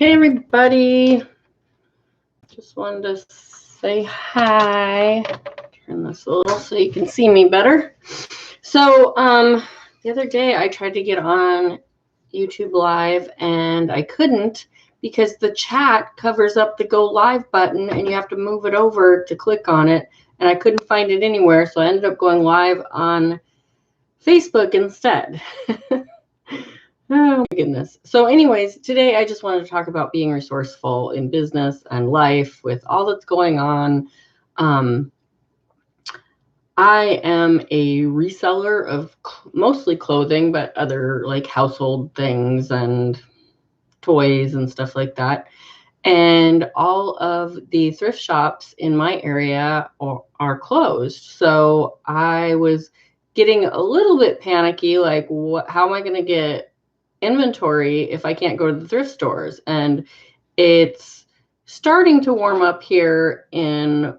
Hey everybody, just wanted to say hi. Turn this a little so you can see me better. So the other day I tried to get on YouTube Live and I couldn't because the chat covers up the go live button and you have to move it over to click on it, and I couldn't find it anywhere, so I ended up going live on Facebook instead. Oh my goodness. So anyways, today I just wanted to talk about being resourceful in business and life with all that's going on. I am a reseller of mostly clothing, but other like household things and toys and stuff like that. And all of the thrift shops in my area are closed. So I was getting a little bit panicky, like, how am I going to get inventory if I can't go to the thrift stores? And it's starting to warm up here in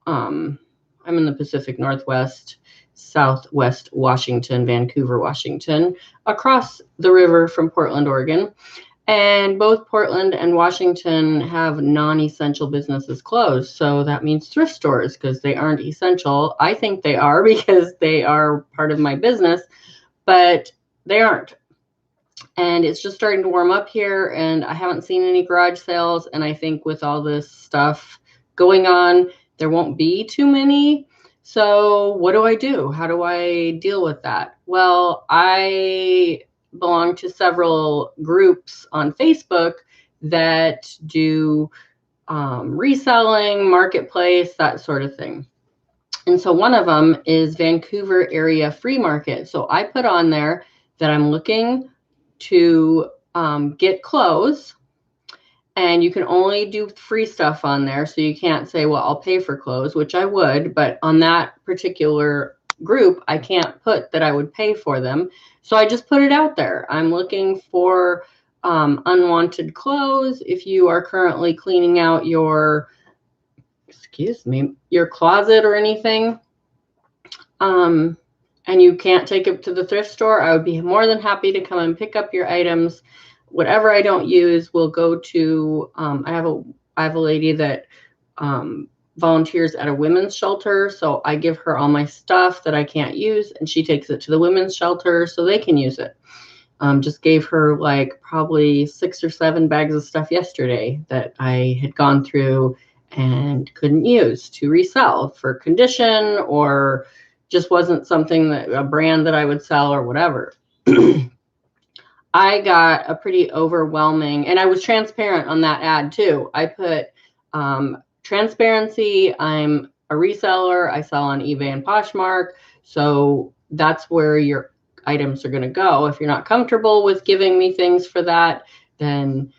I'm in the Pacific Northwest, Southwest Washington, Vancouver, Washington, across the river from Portland, Oregon. And both Portland and Washington have non-essential businesses closed. So that means thrift stores, because they aren't essential. I think they are because they are part of my business, but they aren't. And it's just starting to warm up here, and I haven't seen any garage sales. And I think with all this stuff going on, there won't be too many. So what do I do? How do I deal with that? Well, I belong to several groups on Facebook that do reselling, marketplace, that sort of thing. And so one of them is Vancouver Area Free Market. So I put on there that I'm looking to get clothes, and you can only do free stuff on there. So you can't say, well, I'll pay for clothes, which I would, but on that particular group, I can't put that I would pay for them. So I just put it out there. I'm looking for unwanted clothes. If you are currently cleaning out your closet or anything, and you can't take it to the thrift store, I would be more than happy to come and pick up your items. Whatever I don't use will go to, I have a lady that volunteers at a women's shelter. So I give her all my stuff that I can't use, and she takes it to the women's shelter so they can use it. Just gave her like probably 6 or 7 bags of stuff yesterday that I had gone through and couldn't use to resell for condition, or just wasn't something that a brand that I would sell or whatever. I got a pretty overwhelming, and I was transparent on that ad too. I put transparency. I'm a reseller. I sell on eBay and Poshmark. So that's where your items are going to go. If you're not comfortable with giving me things for that, then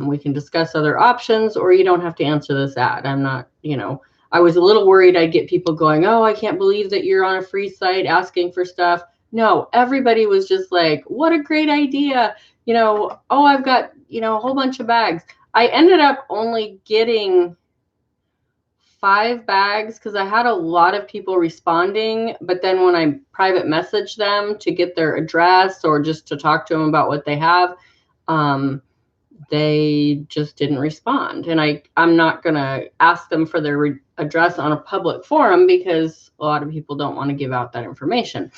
we can discuss other options, or you don't have to answer this ad. I'm not, I was a little worried I'd get people going, oh, I can't believe that you're on a free site asking for stuff. No, everybody was just like, what a great idea. Oh, I've got, a whole bunch of bags. I ended up only getting 5 bags because I had a lot of people responding. But then when I private messaged them to get their address or just to talk to them about what they have, they just didn't respond. And I'm not going to ask them for their address on a public forum because a lot of people don't want to give out that information.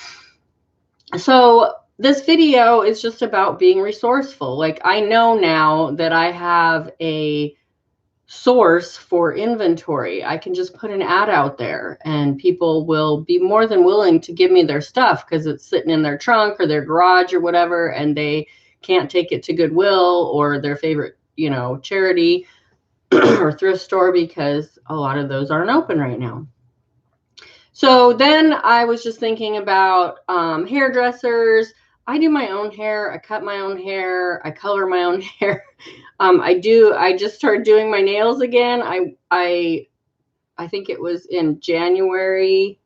So this video is just about being resourceful. Like, I know now that I have a source for inventory. I can just put an ad out there and people will be more than willing to give me their stuff because it's sitting in their trunk or their garage or whatever, and they can't take it to Goodwill or their favorite, charity or thrift store because a lot of those aren't open right now. So then I was just thinking about hairdressers. I do my own hair. I cut my own hair. I color my own hair. I just started doing my nails again. I think it was in January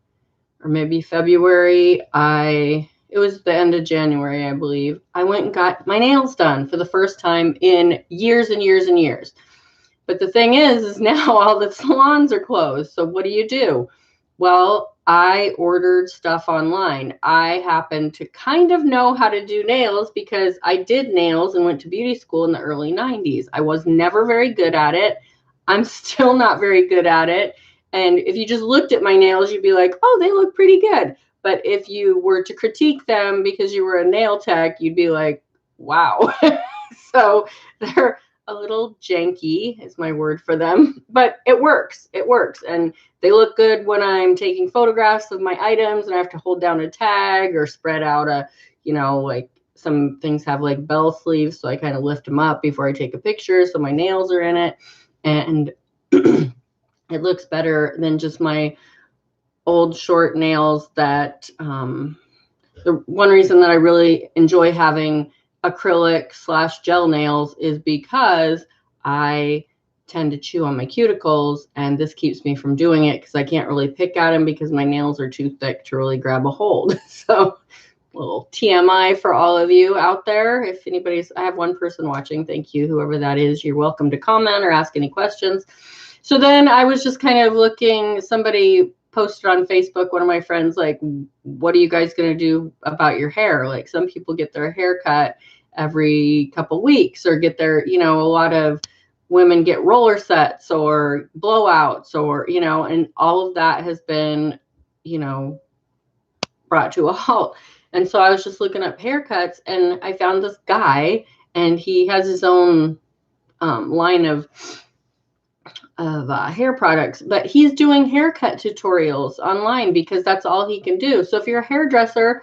or maybe February. It was the end of January, I believe. I went and got my nails done for the first time in years and years and years. But the thing is now all the salons are closed. So what do? Well, I ordered stuff online. I happen to kind of know how to do nails because I did nails and went to beauty school in the early 90s. I was never very good at it. I'm still not very good at it. And if you just looked at my nails, you'd be like, oh, they look pretty good. But if you were to critique them because you were a nail tech, you'd be like, wow. So they're a little janky is my word for them, but it works. It works. And they look good when I'm taking photographs of my items and I have to hold down a tag or spread out a, like some things have like bell sleeves. So I kind of lift them up before I take a picture. So my nails are in it. And it looks better than just my old short nails that the one reason that I really enjoy having acrylic/gel nails is because I tend to chew on my cuticles, and this keeps me from doing it because I can't really pick at them because my nails are too thick to really grab a hold. So little TMI for all of you out there. If anybody's, I have one person watching, thank you, whoever that is. You're welcome to comment or ask any questions. So then I was just kind of looking, somebody posted on Facebook, one of my friends, like, what are you guys going to do about your hair? Like some people get their hair cut every couple weeks or get their, a lot of women get roller sets or blowouts or, and all of that has been, brought to a halt. And so I was just looking up haircuts and I found this guy and he has his own line of hair products, but he's doing haircut tutorials online because that's all he can do. So if you're a hairdresser,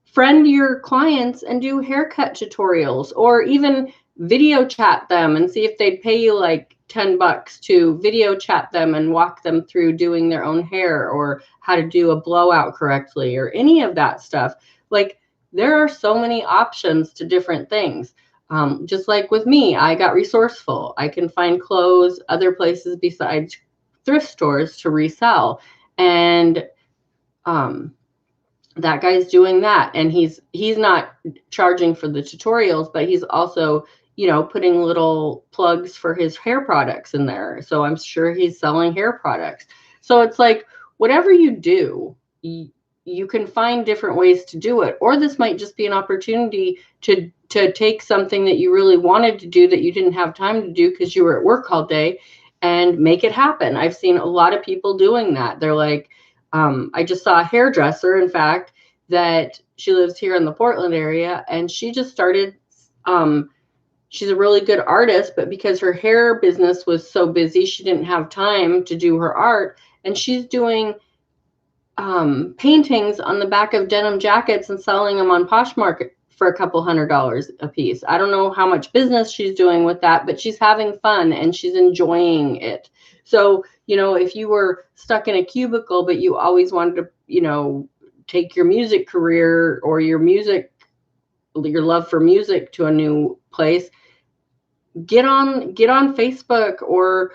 friend your clients and do haircut tutorials or even video chat them and see if they'd pay you like $10 to video chat them and walk them through doing their own hair or how to do a blowout correctly or any of that stuff. Like there are so many options to different things. Just like with me, I got Resourceful. I can find clothes other places besides thrift stores to resell. And that guy's doing that. And he's not charging for the tutorials, but he's also, putting little plugs for his hair products in there. So I'm sure he's selling hair products. So it's like, whatever you do, you can find different ways to do it. Or this might just be an opportunity to take something that you really wanted to do that you didn't have time to do because you were at work all day and make it happen. I've seen a lot of people doing that. They're like, I just saw a hairdresser, in fact, that she lives here in the Portland area, and she just started, she's a really good artist, but because her hair business was so busy, she didn't have time to do her art, and she's doing paintings on the back of denim jackets and selling them on Poshmark for a couple $100 a piece. I don't know how much business she's doing with that, but she's having fun and she's enjoying it. So, if you were stuck in a cubicle, but you always wanted to, take your music career or your love for music to a new place, get on Facebook or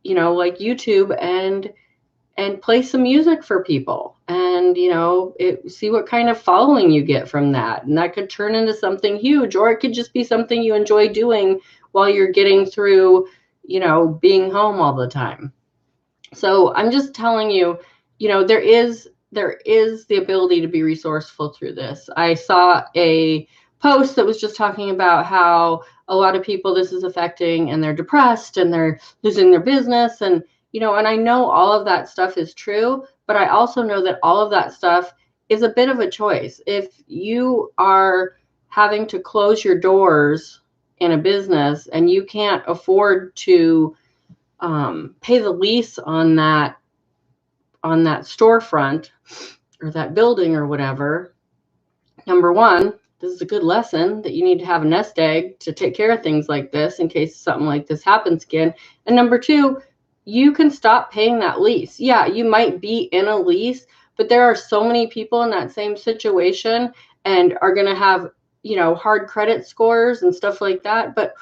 like YouTube and play some music for people and, see what kind of following you get from that. And that could turn into something huge, or it could just be something you enjoy doing while you're getting through, being home all the time. So I'm just telling you, there is the ability to be resourceful through this. I saw a post that was just talking about how a lot of people this is affecting and they're depressed and they're losing their business. And, and I know all of that stuff is true, but I also know that all of that stuff is a bit of a choice. If you are having to close your doors in a business and you can't afford to pay the lease on that storefront or that building or whatever, number one, this is a good lesson that you need to have a nest egg to take care of things like this in case something like this happens again. And number two, you can stop paying that lease. Yeah, you might be in a lease, but there are so many people in that same situation and are going to have, hard credit scores and stuff like that. But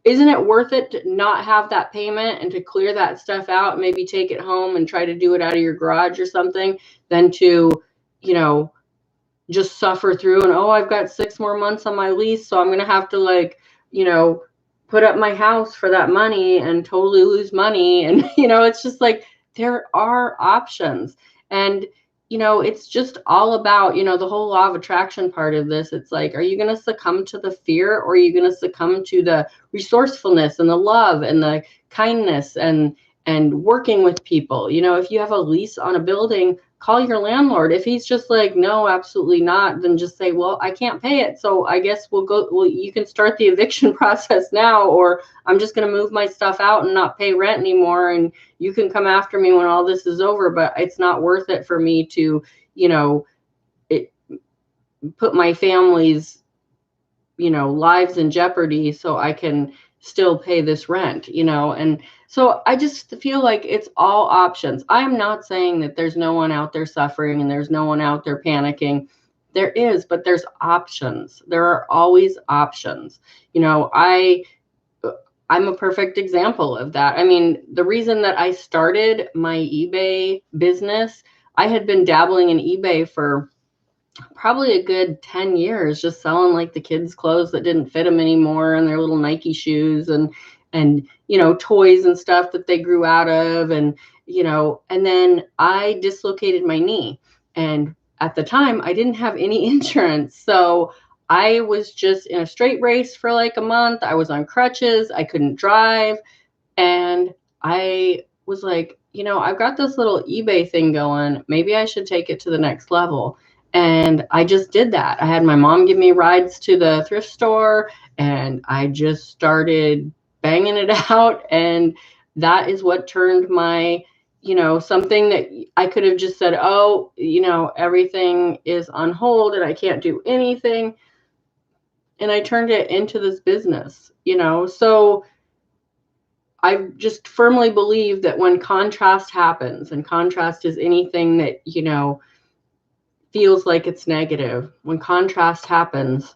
isn't it worth it to not have that payment and to clear that stuff out, maybe take it home and try to do it out of your garage or something, than to, just suffer through and, I've got 6 more months on my lease, so I'm going to have to put up my house for that money and totally lose money. And, it's just like, there are options. And, it's just all about, the whole law of attraction part of this. It's like, are you going to succumb to the fear, or are you going to succumb to the resourcefulness and the love and the kindness and working with people? If you have a lease on a building, call your landlord. If he's just like, no, absolutely not, then just say, well, I can't pay it. So I guess you can start the eviction process now, or I'm just going to move my stuff out and not pay rent anymore. And you can come after me when all this is over, but it's not worth it for me to, put my family's, lives in jeopardy so I can still pay this rent, and so I just feel like it's all options. I'm not saying that there's no one out there suffering and there's no one out there panicking. There is, but there's options. There are always options. I'm a perfect example of that. I mean, the reason that I started my eBay business, I had been dabbling in eBay for probably a good 10 years, just selling like the kids' clothes that didn't fit them anymore, and their little Nike shoes and toys and stuff that they grew out of. And then I dislocated my knee, and at the time I didn't have any insurance, so I was just in a straight race for like a month. I was on crutches, I couldn't drive, and I was like, I've got this little eBay thing going, maybe I should take it to the next level. And I just did that. I had my mom give me rides to the thrift store, and I just started banging it out. And that is what turned my, something that I could have just said, oh, everything is on hold and I can't do anything. And I turned it into this business, so I just firmly believe that when contrast happens, and contrast is anything that, feels like it's negative, when contrast happens,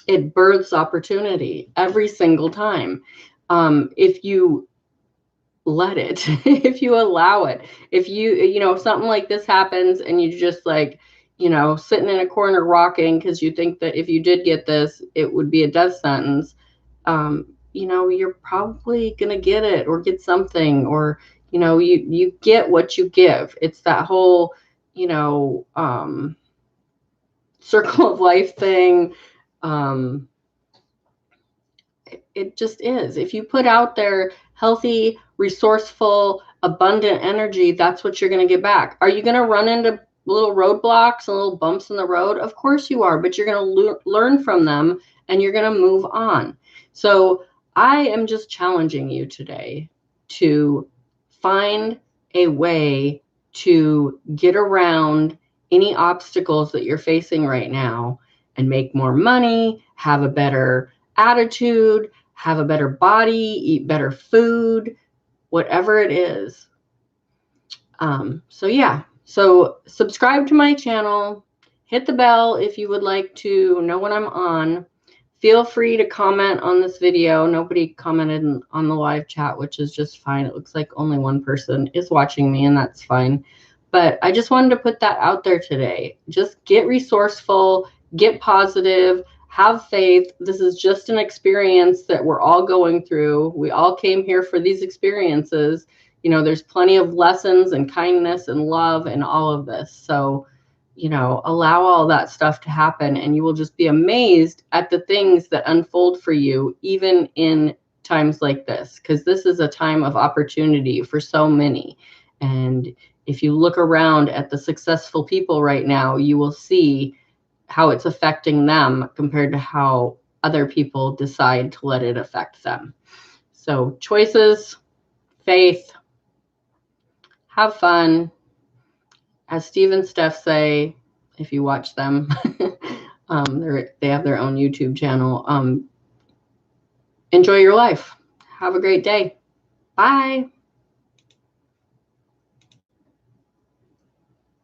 it births opportunity every single time. If you let it, if you allow it, if if something like this happens and you just like, sitting in a corner rocking because you think that if you did get this, it would be a death sentence, you're probably going to get it or get something, or, you get what you give. It's that whole, circle of life thing. It just is. If you put out there healthy, resourceful, abundant energy, that's what you're going to get back. Are you going to run into little roadblocks and little bumps in the road? Of course you are, but you're going to learn from them and you're going to move on. So I am just challenging you today to find a way to get around any obstacles that you're facing right now and make more money, have a better attitude, have a better body, eat better food, whatever it is. So subscribe to my channel, hit the bell if you would like to know when I'm on. Feel free to comment on this video. Nobody commented on the live chat, which is just fine. It looks like only one person is watching me, and that's fine. But I just wanted to put that out there today. Just get resourceful, get positive, have faith. This is just an experience that we're all going through. We all came here for these experiences. There's plenty of lessons and kindness and love and all of this. So, allow all that stuff to happen, and you will just be amazed at the things that unfold for you, even in times like this, because this is a time of opportunity for so many. And if you look around at the successful people right now, you will see how it's affecting them compared to how other people decide to let it affect them. So choices, faith, have fun. As Steve and Steph say, if you watch them, they have their own YouTube channel. Enjoy your life. Have a great day. Bye.